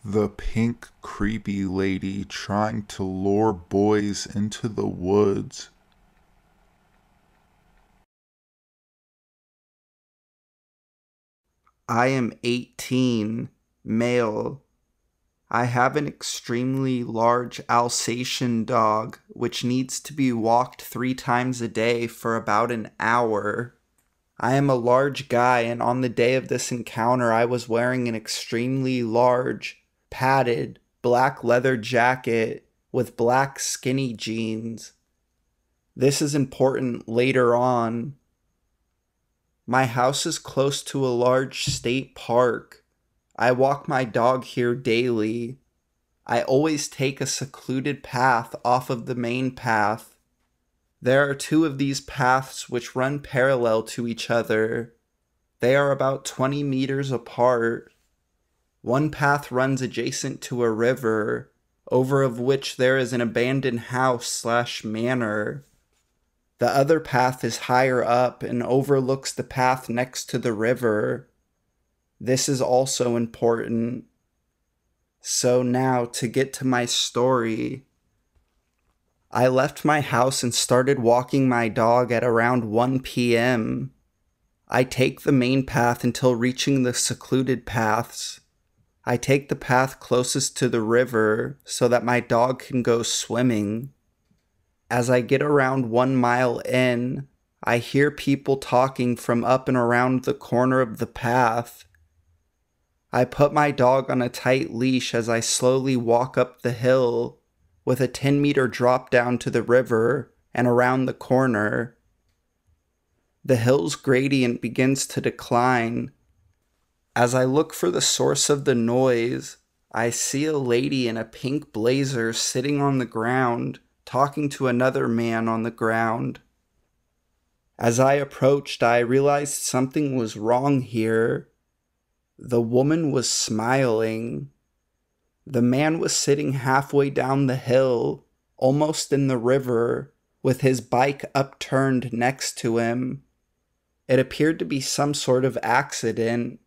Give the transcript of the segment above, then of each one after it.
The pink, creepy lady trying to lure boys into the woods. I am 18, male. I have an extremely large Alsatian dog which needs to be walked 3 times a day for about an hour. I am a large guy, and on the day of this encounter, I was wearing an extremely large, padded, black leather jacket with black skinny jeans. This is important later on. My house is close to a large state park. I walk my dog here daily. I always take a secluded path off of the main path. There are two of these paths which run parallel to each other. They are about 20 meters apart. One path runs adjacent to a river, over of which there is an abandoned house/manor. The other path is higher up and overlooks the path next to the river. This is also important. So now, to get to my story, I left my house and started walking my dog at around 1 p.m. I take the main path until reaching the secluded paths. I take the path closest to the river so that my dog can go swimming. As I get around 1 mile in, I hear people talking from up and around the corner of the path. I put my dog on a tight leash as I slowly walk up the hill, with a 10-meter drop down to the river and around the corner. The hill's gradient begins to decline. As I look for the source of the noise, I see a lady in a pink blazer sitting on the ground, talking to another man on the ground. As I approached, I realized something was wrong here. The woman was smiling. The man was sitting halfway down the hill, almost in the river, with his bike upturned next to him. It appeared to be some sort of accident.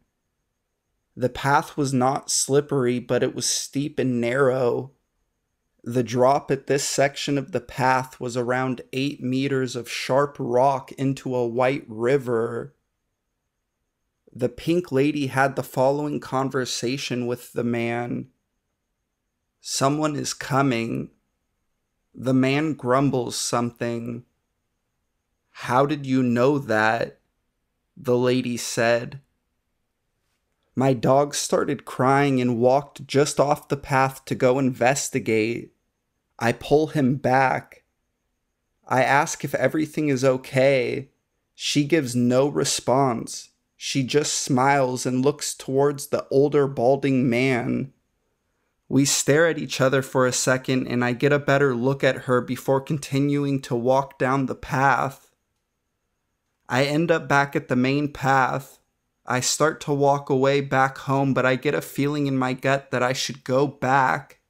The path was not slippery, but it was steep and narrow. The drop at this section of the path was around 8 meters of sharp rock into a white river. The pink lady had the following conversation with the man. "Someone is coming." The man grumbles something. "How did you know that?" the lady said. My dog started crying and walked just off the path to go investigate. I pull him back. I ask if everything is okay. She gives no response. She just smiles and looks towards the older balding man. We stare at each other for a second, and I get a better look at her before continuing to walk down the path. I end up back at the main path. I start to walk away back home, but I get a feeling in my gut that I should go back.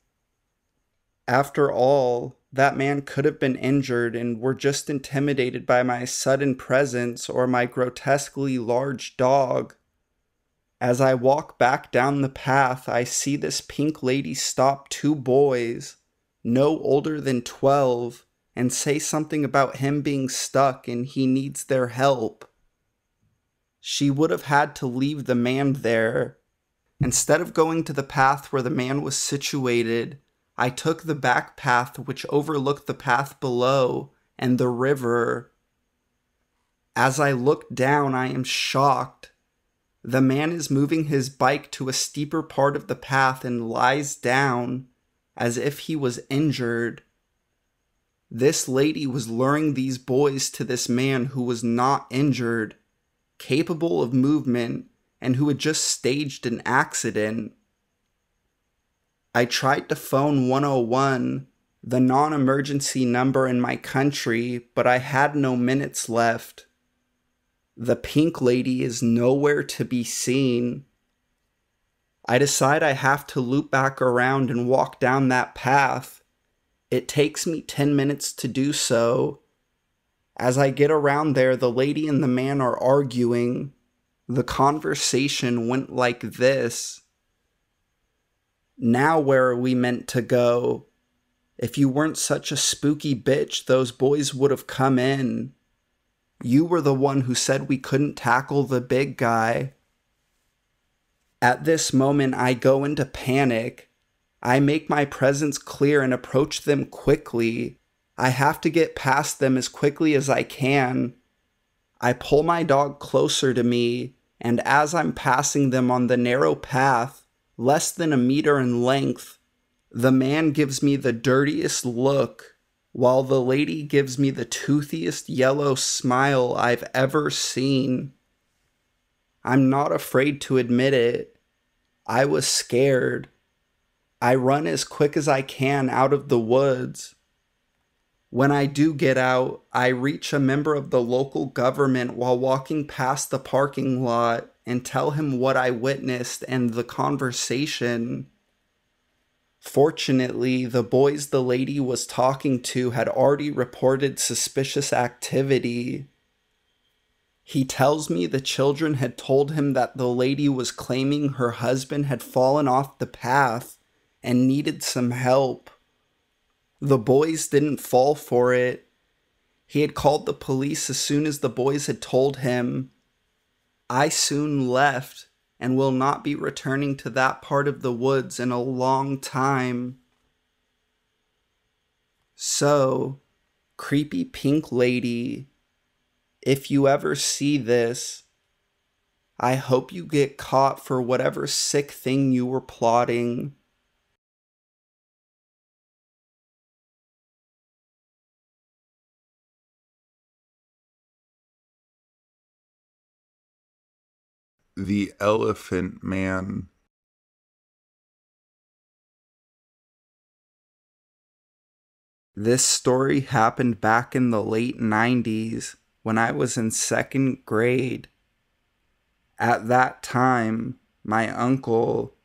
After all, that man could have been injured and were just intimidated by my sudden presence or my grotesquely large dog. As I walk back down the path, I see this pink lady stop two boys, no older than 12, and say something about him being stuck and he needs their help. She would have had to leave the man there. Instead of going to the path where the man was situated, I took the back path which overlooked the path below and the river. As I look down, I am shocked. The man is moving his bike to a steeper part of the path and lies down, as if he was injured. This lady was luring these boys to this man who was not injured, capable of movement, and who had just staged an accident. I tried to phone 101, the non-emergency number in my country, but I had no minutes left. The pink lady is nowhere to be seen. I decide I have to loop back around and walk down that path. It takes me 10 minutes to do so. As I get around there, the lady and the man are arguing. The conversation went like this. Now where are we meant to go? If you weren't such a spooky bitch, those boys would have come in. You were the one who said we couldn't tackle the big guy. At this moment, I go into panic. I make my presence clear and approach them quickly. I have to get past them as quickly as I can. I pull my dog closer to me, and as I'm passing them on the narrow path, less than a meter in length, the man gives me the dirtiest look, while the lady gives me the toothiest yellow smile I've ever seen. I'm not afraid to admit it. I was scared. I run as quick as I can out of the woods. When I do get out, I reach a member of the local government while walking past the parking lot and tell him what I witnessed and the conversation. Fortunately, the boys the lady was talking to had already reported suspicious activity. He tells me the children had told him that the lady was claiming her husband had fallen off the path and needed some help. The boys didn't fall for it. He had called the police as soon as the boys had told him. I soon left and will not be returning to that part of the woods in a long time. So, creepy pink lady, if you ever see this, I hope you get caught for whatever sick thing you were plotting. The Elephant Man. This story happened back in the late 90s when I was in second grade. At that time, my uncle,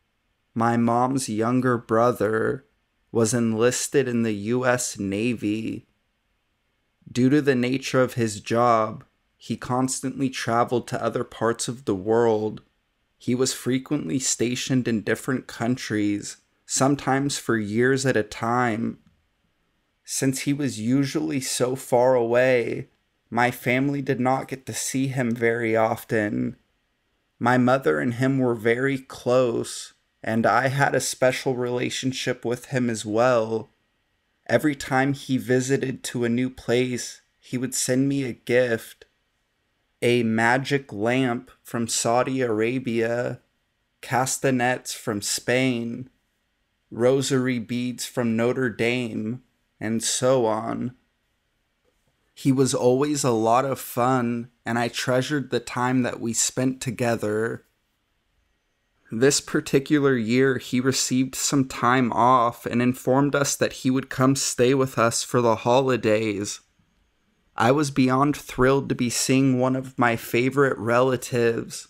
my mom's younger brother, was enlisted in the U.S. Navy. Due to the nature of his job, he constantly traveled to other parts of the world. He was frequently stationed in different countries, sometimes for years at a time. Since he was usually so far away, my family did not get to see him very often. My mother and him were very close, and I had a special relationship with him as well. Every time he visited to a new place, he would send me a gift. A magic lamp from Saudi Arabia, castanets from Spain, rosary beads from Notre Dame, and so on. He was always a lot of fun, and I treasured the time that we spent together. This particular year, he received some time off and informed us that he would come stay with us for the holidays. I was beyond thrilled to be seeing one of my favorite relatives.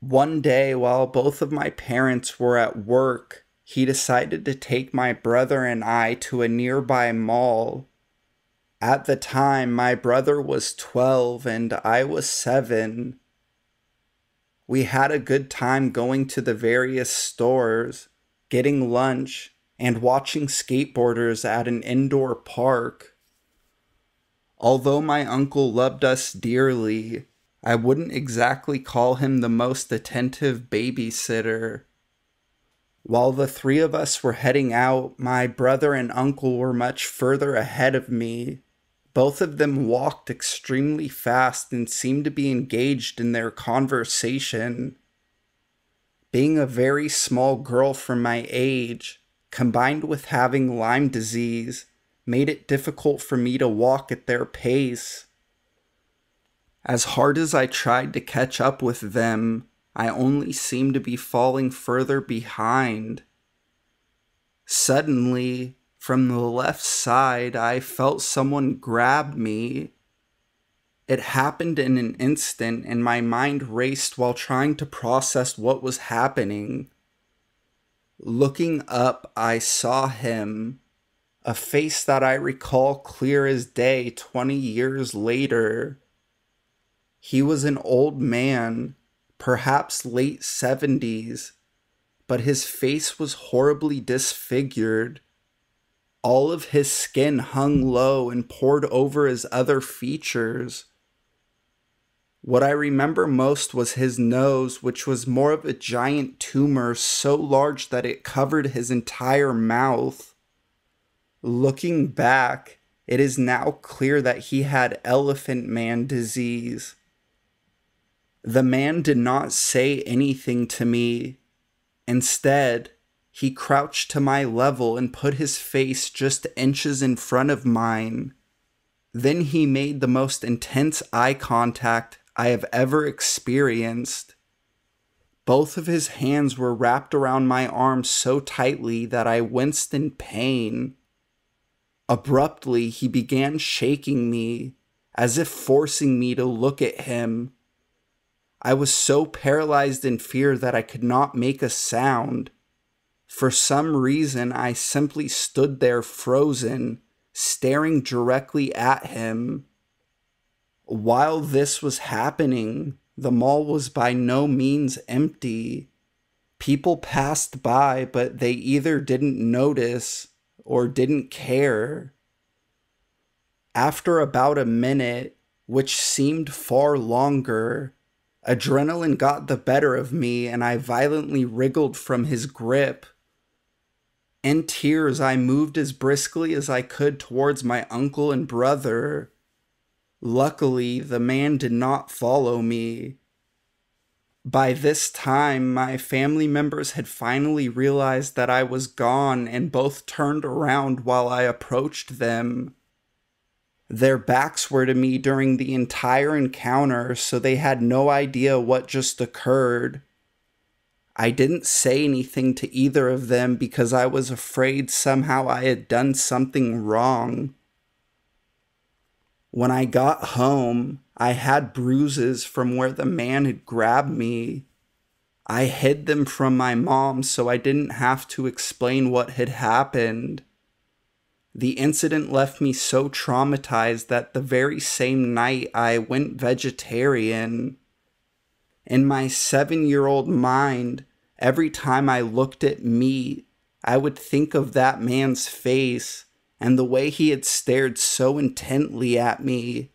One day, while both of my parents were at work, he decided to take my brother and I to a nearby mall. At the time, my brother was 12 and I was 7. We had a good time going to the various stores, getting lunch, and watching skateboarders at an indoor park. Although my uncle loved us dearly, I wouldn't exactly call him the most attentive babysitter. While the three of us were heading out, my brother and uncle were much further ahead of me. Both of them walked extremely fast and seemed to be engaged in their conversation. Being a very small girl for my age, combined with having Lyme disease, made it difficult for me to walk at their pace. As hard as I tried to catch up with them, I only seemed to be falling further behind. Suddenly, from the left side, I felt someone grab me. It happened in an instant, and my mind raced while trying to process what was happening. Looking up, I saw him. A face that I recall clear as day 20 years later. He was an old man, perhaps late 70s, but his face was horribly disfigured. All of his skin hung low and poured over his other features. What I remember most was his nose, which was more of a giant tumor so large that it covered his entire mouth. Looking back, it is now clear that he had elephant man disease. The man did not say anything to me. Instead, he crouched to my level and put his face just inches in front of mine. Then he made the most intense eye contact I have ever experienced. Both of his hands were wrapped around my arm so tightly that I winced in pain. Abruptly, he began shaking me, as if forcing me to look at him. I was so paralyzed in fear that I could not make a sound. For some reason, I simply stood there frozen, staring directly at him. While this was happening, the mall was by no means empty. People passed by, but they either didn't notice or didn't care. After about a minute, which seemed far longer, adrenaline got the better of me and I violently wriggled from his grip. In tears, I moved as briskly as I could towards my uncle and brother. Luckily, the man did not follow me. By this time, my family members had finally realized that I was gone and both turned around while I approached them. Their backs were to me during the entire encounter, so they had no idea what just occurred. I didn't say anything to either of them because I was afraid somehow I had done something wrong. When I got home, I had bruises from where the man had grabbed me. I hid them from my mom so I didn't have to explain what had happened. The incident left me so traumatized that the very same night I went vegetarian. In my 7-year-old mind, every time I looked at meat, I would think of that man's face and the way he had stared so intently at me.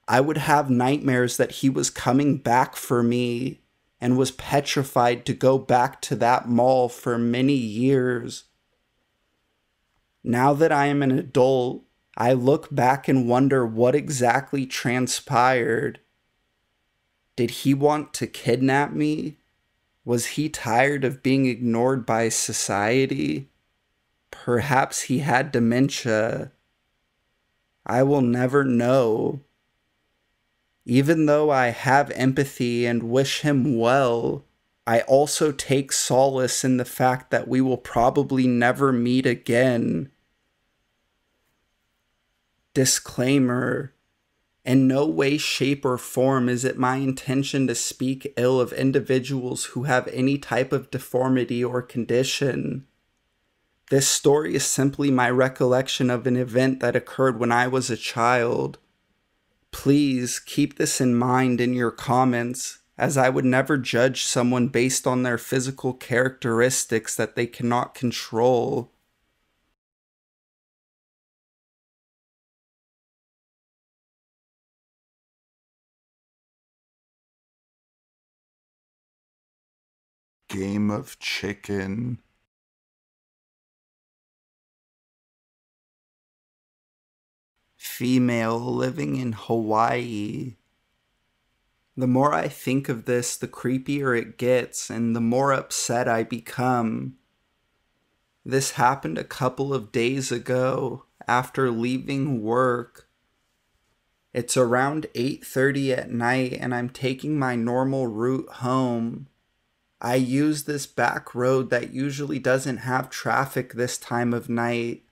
I would have nightmares that he was coming back for me and was petrified to go back to that mall for many years. Now that I am an adult, I look back and wonder what exactly transpired. Did he want to kidnap me? Was he tired of being ignored by society? Perhaps he had dementia. I will never know. Even though I have empathy and wish him well, I also take solace in the fact that we will probably never meet again. Disclaimer: in no way, shape, or form is it my intention to speak ill of individuals who have any type of deformity or condition. This story is simply my recollection of an event that occurred when I was a child. Please keep this in mind in your comments, as I would never judge someone based on their physical characteristics that they cannot control. Game of chicken. Female living in Hawaii. The more I think of this, the creepier it gets, and the more upset I become. This happened a couple of days ago, after leaving work. It's around 8:30 at night, and I'm taking my normal route home. I use this back road that usually doesn't have traffic this time of night.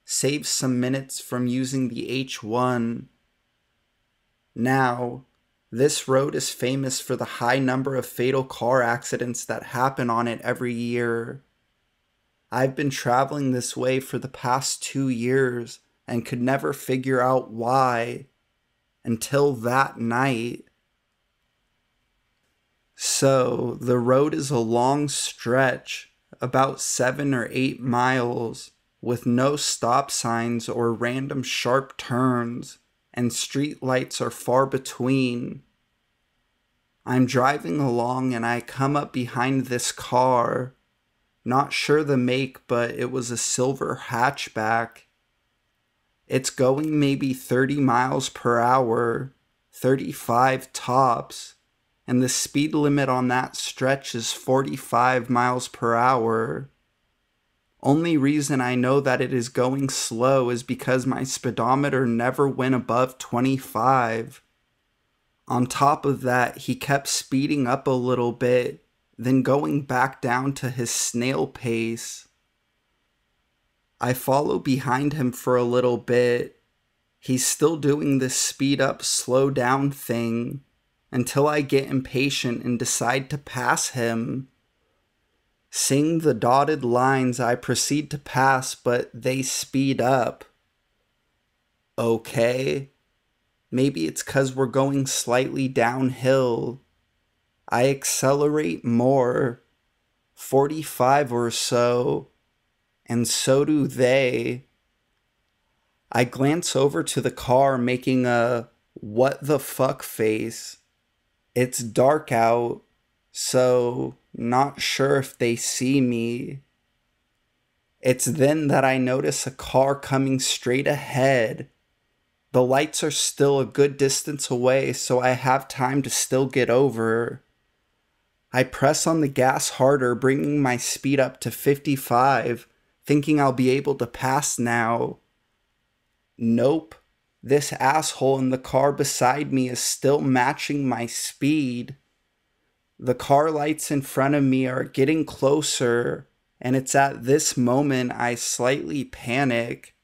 Saves some minutes from using the H1. Now, this road is famous for the high number of fatal car accidents that happen on it every year. I've been traveling this way for the past 2 years and could never figure out why until that night. So, the road is a long stretch, about 7 or 8 miles, with no stop signs or random sharp turns, and street lights are far between. I'm driving along and I come up behind this car. Not sure the make, but it was a silver hatchback. It's going maybe 30 miles per hour, 35 tops, and the speed limit on that stretch is 45 miles per hour. Only reason I know that it is going slow is because my speedometer never went above 25. On top of that, he kept speeding up a little bit, then going back down to his snail pace. I follow behind him for a little bit. He's still doing this speed up, slow down thing until I get impatient and decide to pass him. Seeing the dotted lines, I proceed to pass, but they speed up. Okay. Maybe it's 'cause we're going slightly downhill. I accelerate more, 45 or so, and so do they. I glance over to the car, making a what the fuck face. It's dark out, so not sure if they see me. It's then that I notice a car coming straight ahead. The lights are still a good distance away, so I have time to still get over. I press on the gas harder, bringing my speed up to 55, thinking I'll be able to pass now. Nope. This asshole in the car beside me is still matching my speed. The car lights in front of me are getting closer, and it's at this moment I slightly panic.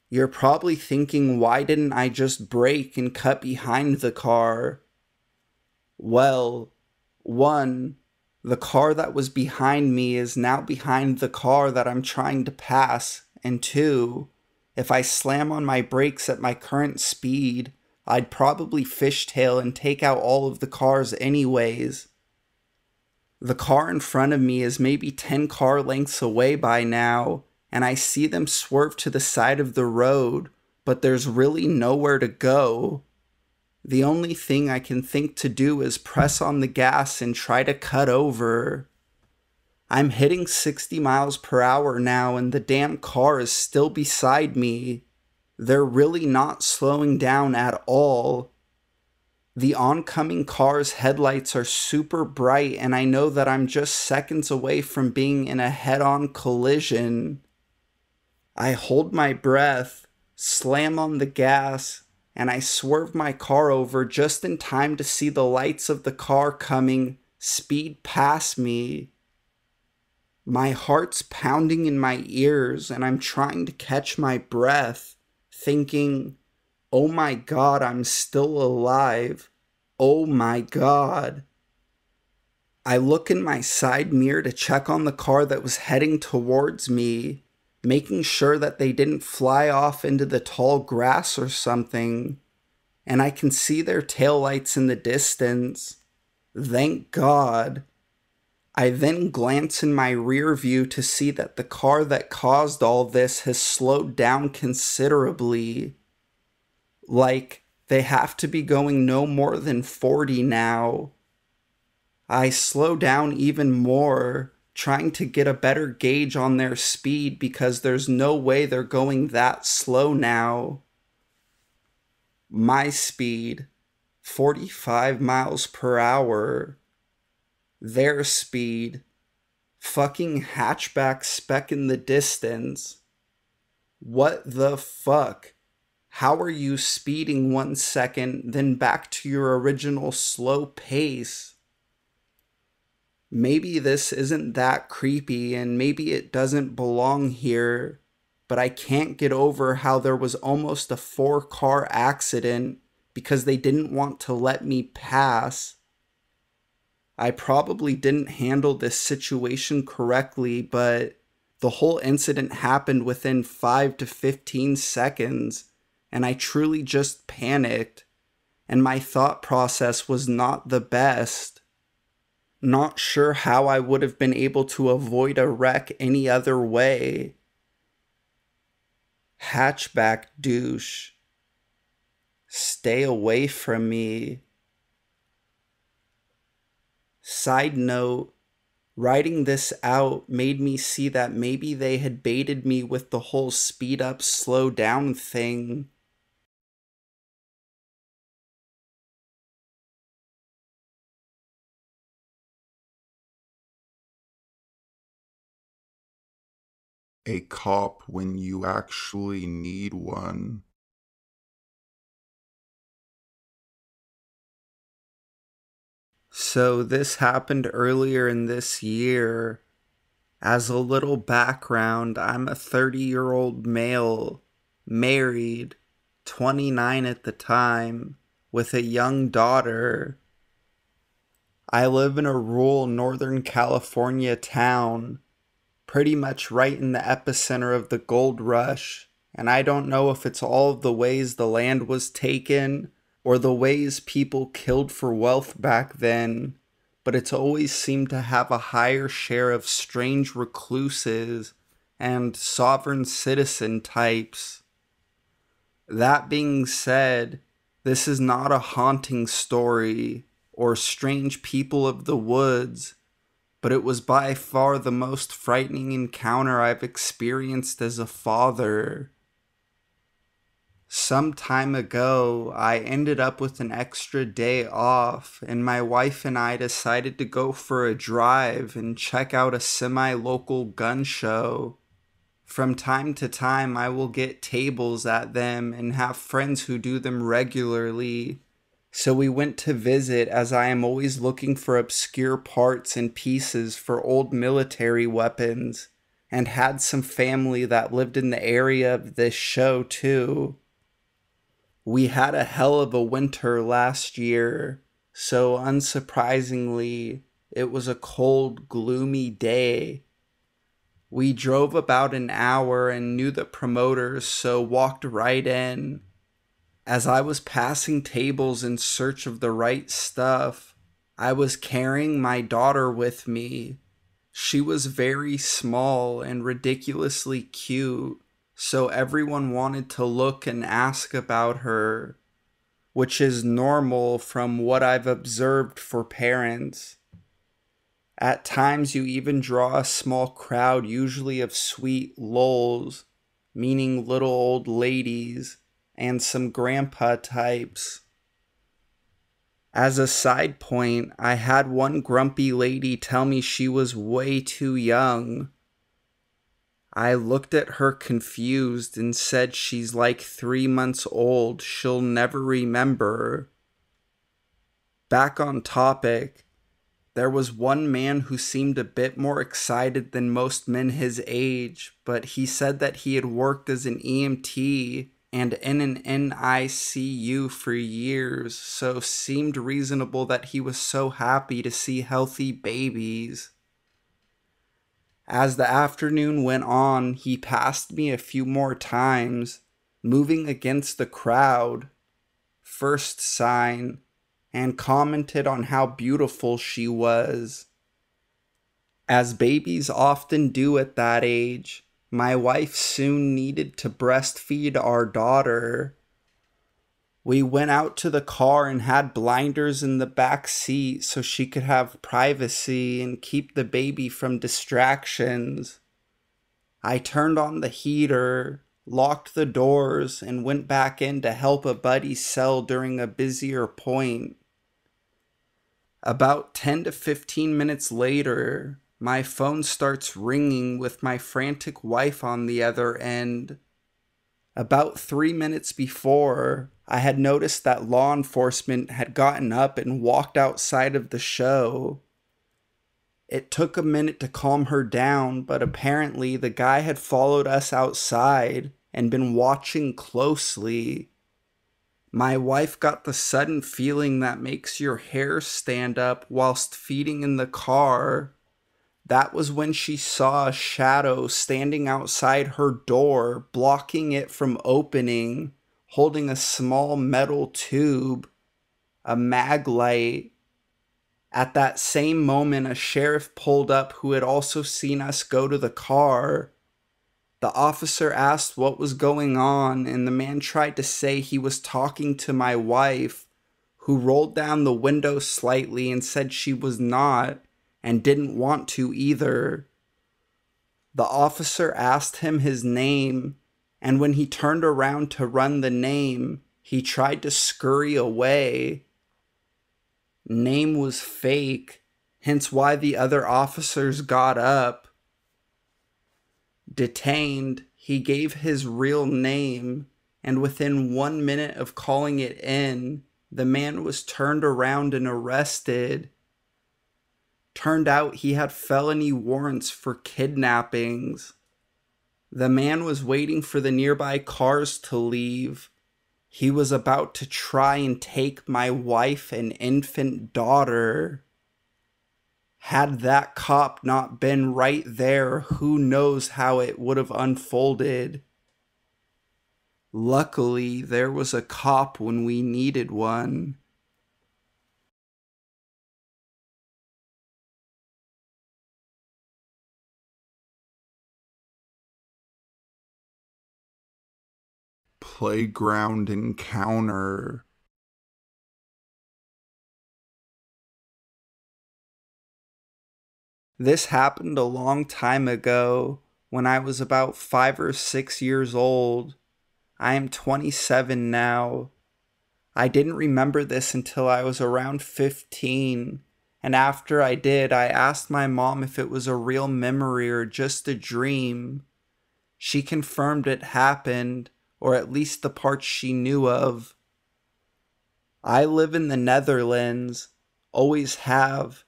You're probably thinking, why didn't I just brake and cut behind the car? Well, one, the car that was behind me is now behind the car that I'm trying to pass, and two, if I slam on my brakes at my current speed, I'd probably fishtail and take out all of the cars anyways. The car in front of me is maybe 10 car lengths away by now, and I see them swerve to the side of the road, but there's really nowhere to go. The only thing I can think to do is press on the gas and try to cut over. I'm hitting 60 miles per hour now, and the damn car is still beside me. They're really not slowing down at all. The oncoming car's headlights are super bright, and I know that I'm just seconds away from being in a head-on collision. I hold my breath, slam on the gas, and I swerve my car over just in time to see the lights of the car coming, speed past me. My heart's pounding in my ears, and I'm trying to catch my breath, thinking, oh my God, I'm still alive. Oh my God. I look in my side mirror to check on the car that was heading towards me, making sure that they didn't fly off into the tall grass or something, and I can see their taillights in the distance. Thank God. I then glance in my rear view to see that the car that caused all this has slowed down considerably. Like, they have to be going no more than 40 now. I slow down even more, trying to get a better gauge on their speed because there's no way they're going that slow now. My speed, 45 miles per hour. Their speed, fucking hatchback speck in the distance. What the fuck? How are you speeding 1 second, then back to your original slow pace? Maybe this isn't that creepy and maybe it doesn't belong here, but I can't get over how there was almost a 4-car accident because they didn't want to let me pass. I probably didn't handle this situation correctly, but the whole incident happened within 5 to 15 seconds, and I truly just panicked. and my thought process was not the best. Not sure how I would have been able to avoid a wreck any other way. Hatchback douche. Stay away from me. Side note, writing this out made me see that maybe they had baited me with the whole speed up, slow down thing. A cop when you actually need one. So this happened earlier in this year. As a little background, I'm a 30-year-old male, married, 29 at the time, with a young daughter. I live in a rural Northern California town, pretty much right in the epicenter of the gold rush, and I don't know if it's all of the ways the land was taken or the ways people killed for wealth back then, but it's always seemed to have a higher share of strange recluses and sovereign citizen types. That being said, this is not a haunting story or strange people of the woods, but it was by far the most frightening encounter I've experienced as a father. Some time ago, I ended up with an extra day off, and my wife and I decided to go for a drive and check out a semi-local gun show. From time to time, I will get tables at them and have friends who do them regularly. So we went to visit, as I am always looking for obscure parts and pieces for old military weapons, and had some family that lived in the area of this show too. We had a hell of a winter last year, so unsurprisingly, it was a cold, gloomy day. We drove about an hour and knew the promoters, so walked right in. As I was passing tables in search of the right stuff, I was carrying my daughter with me. She was very small and ridiculously cute, so everyone wanted to look and ask about her, which is normal from what I've observed for parents. At times you even draw a small crowd, usually of sweet lulz, meaning little old ladies, and some grandpa types. As a side point, I had one grumpy lady tell me she was way too young. I looked at her confused and said she's like 3 months old, she'll never remember. Back on topic, there was one man who seemed a bit more excited than most men his age, but he said that he had worked as an EMT and in an NICU for years, so seemed reasonable that he was so happy to see healthy babies. As the afternoon went on, he passed me a few more times, moving against the crowd, first sign, and commented on how beautiful she was. As babies often do at that age, my wife soon needed to breastfeed our daughter. We went out to the car and had blinders in the back seat so she could have privacy and keep the baby from distractions. I turned on the heater, locked the doors, and went back in to help a buddy sell during a busier point. About 10 to 15 minutes later, my phone starts ringing with my frantic wife on the other end. About 3 minutes before, I had noticed that law enforcement had gotten up and walked outside of the show. It took a minute to calm her down, but apparently the guy had followed us outside and been watching closely. My wife got the sudden feeling that makes your hair stand up whilst feeding in the car. That was when she saw a shadow standing outside her door, blocking it from opening, holding a small metal tube. a mag light. At that same moment, a sheriff pulled up who had also seen us go to the car. The officer asked what was going on, and the man tried to say he was talking to my wife, who rolled down the window slightly and said she was not, and didn't want to either. The officer asked him his name, and when he turned around to run the name, he tried to scurry away. Name was fake, hence why the other officers got up. Detained, he gave his real name, and within 1 minute of calling it in, the man was turned around and arrested. Turned out he had felony warrants for kidnappings. The man was waiting for the nearby cars to leave. He was about to try and take my wife and infant daughter. Had that cop not been right there, who knows how it would have unfolded. Luckily, there was a cop when we needed one. Playground encounter. This happened a long time ago, when I was about 5 or 6 years old. I am 27 now. I didn't remember this until I was around 15, and after I did, I asked my mom if it was a real memory or just a dream. She confirmed it happened, or at least the parts she knew of. I live in the Netherlands, always have.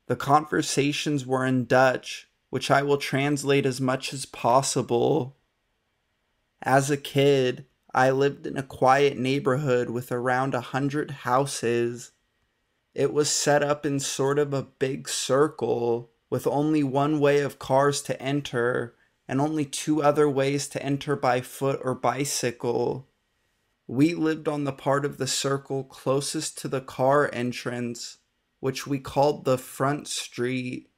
The conversations were in Dutch, which I will translate as much as possible. As a kid, I lived in a quiet neighborhood with around 100 houses. It was set up in sort of a big circle, with only one way of cars to enter, and only 2 other ways to enter by foot or bicycle. We lived on the part of the circle closest to the car entrance, which we called the front street.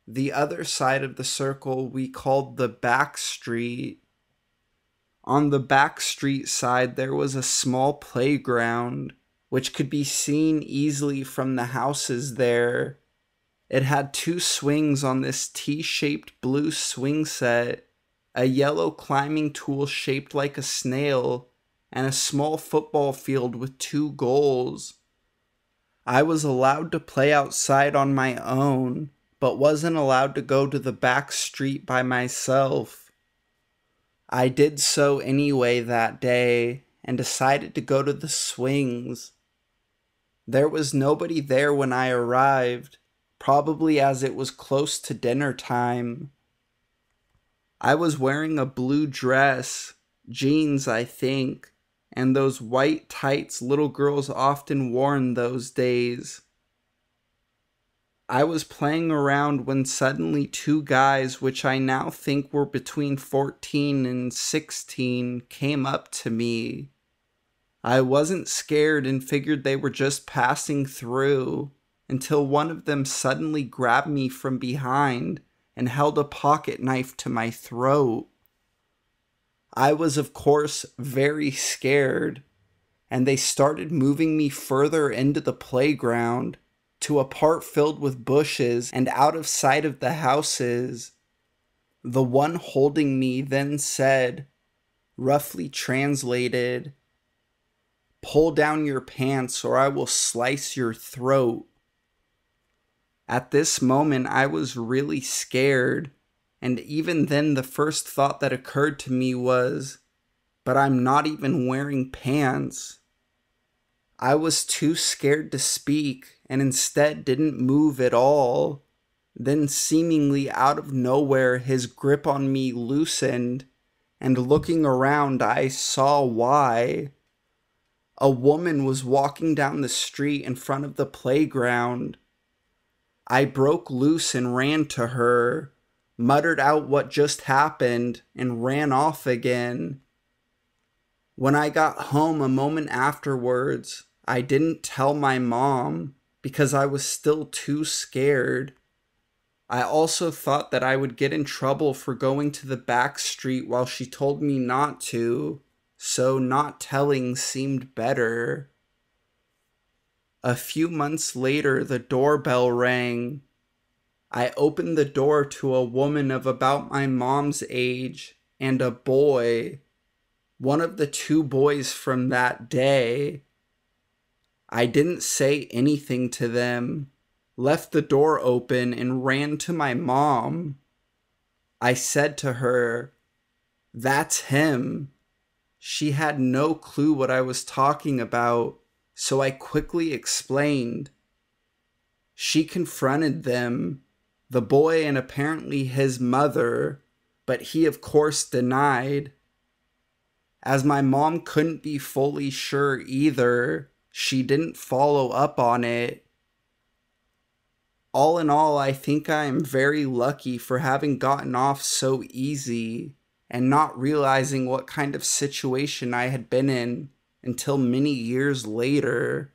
The other side of the circle we called the back street. On the back street side there was a small playground, which could be seen easily from the houses there. It had 2 swings on this T-shaped blue swing set, a yellow climbing tool shaped like a snail, and a small football field with 2 goals. I was allowed to play outside on my own, but wasn't allowed to go to the back street by myself. I did so anyway that day, and decided to go to the swings. There was nobody there when I arrived, probably as it was close to dinner time. I was wearing a blue dress, jeans I think, and those white tights little girls often wore in those days. I was playing around when suddenly 2 guys, which I now think were between 14 and 16, came up to me. I wasn't scared and figured they were just passing through, until one of them suddenly grabbed me from behind and held a pocket knife to my throat. I was, of course, very scared, and they started moving me further into the playground, to a part filled with bushes and out of sight of the houses. The one holding me then said, roughly translated, "Pull down your pants or I will slice your throat." At this moment I was really scared, and even then the first thought that occurred to me was, but I'm not even wearing pants. I was too scared to speak, and instead didn't move at all. Then seemingly out of nowhere his grip on me loosened, and looking around I saw why. A woman was walking down the street in front of the playground. I broke loose and ran to her, muttered out what just happened, and ran off again. When I got home a moment afterwards, I didn't tell my mom because I was still too scared. I also thought that I would get in trouble for going to the back street while she told me not to, so not telling seemed better. A few months later, the doorbell rang. I opened the door to a woman of about my mom's age and a boy, one of the two boys from that day. I didn't say anything to them, left the door open, and ran to my mom. I said to her, "That's him." She had no clue what I was talking about, so I quickly explained. She confronted them, the boy and apparently his mother, but he of course denied. As my mom couldn't be fully sure either, she didn't follow up on it. All in all, I think I am very lucky for having gotten off so easy and not realizing what kind of situation I had been in until many years later.